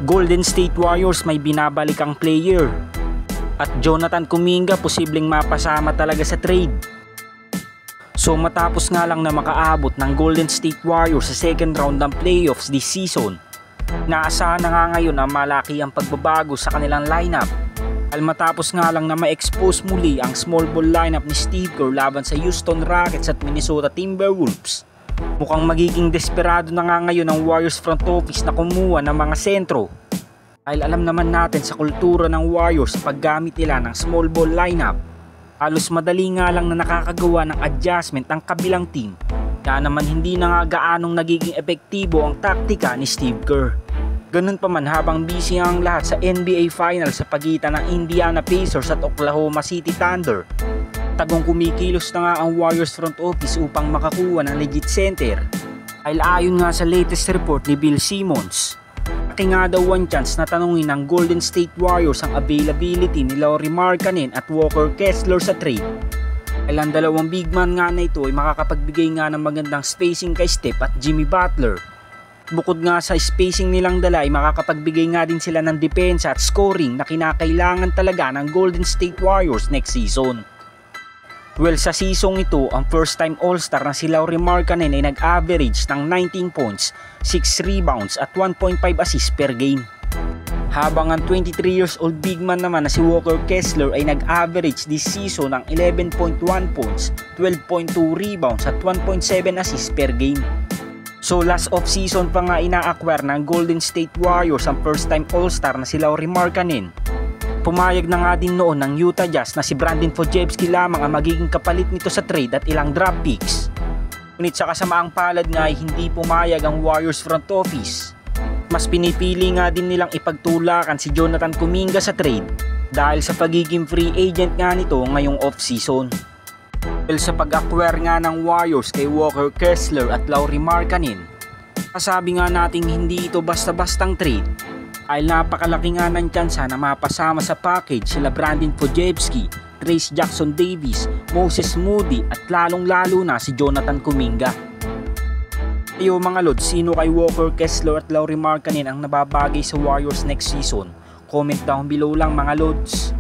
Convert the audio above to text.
Golden State Warriors may binabalik ang player at Jonathan Kuminga posibleng mapasama talaga sa trade. So matapos nga lang na makaabot ng Golden State Warriors sa second round ng playoffs this season, naasahan na nga ngayon ang malaki ang pagbabago sa kanilang lineup. Matapos nga lang na ma-expose muli ang small ball lineup ni Steve Kerr laban sa Houston Rockets at Minnesota Timberwolves. Mukhang magiging desperado na nga ngayon ang Warriors front office na kumuha ng mga sentro. Dahil alam naman natin sa kultura ng Warriors paggamit nila ng small ball lineup, halos madali nga lang na nakakagawa ng adjustment ang kabilang team. Kaya naman hindi na nga gaanong nagiging epektibo ang taktika ni Steve Kerr. Ganun pa man habang busy ang lahat sa NBA Finals sa pagitan ng Indiana Pacers at Oklahoma City Thunder, tagong kumikilos na nga ang Warriors front office upang makakuha ng legit center. Dahil ayon nga sa latest report ni Bill Simmons, laki nga daw one chance na tanungin ng Golden State Warriors ang availability ni Lauri Markkanen at Walker Kessler sa trade. Dahil ang dalawang big man nga na ito ay makakapagbigay nga ng magandang spacing kay Steph at Jimmy Butler. Bukod nga sa spacing nilang dala ay makakapagbigay nga din sila ng depensa at scoring na kinakailangan talaga ng Golden State Warriors next season. Well, sa season ito, ang first time all-star na si Lauri Markkanen ay nag-average ng 19 points, 6 rebounds at 1.5 assists per game. Habang ang 23 years old big man naman na si Walker Kessler ay nag-average this season ng 11.1 points, 12.2 rebounds at 1.7 assists per game. So last off-season pa nga ina-acquire ng Golden State Warriors ang first-time all-star na si Lauri Markkanen. Pumayag na nga din noon ng Utah Jazz na si Brandon Podziemski lamang ang magiging kapalit nito sa trade at ilang draft picks. Ngunit sa kasamaang palad nga ay hindi pumayag ang Warriors front office. Mas pinipili nga din nilang ipagtulakan si Jonathan Kuminga sa trade dahil sa pagiging free agent nga nito ngayong off-season. Well, sa pag-acquire nga ng Warriors kay Walker Kessler at Lauri Markkanen, kasabi nga nating hindi ito basta-bastang trade dahil napakalaki nga ng tsansa na mapasama sa package sila Brandon Podziemski, Trayce Jackson Davis, Moses Moody at lalong-lalo na si Jonathan Kuminga. Ayo mga lods, sino kay Walker Kessler at Lauri Markkanen ang nababagay sa Warriors next season? Comment down below lang mga lods.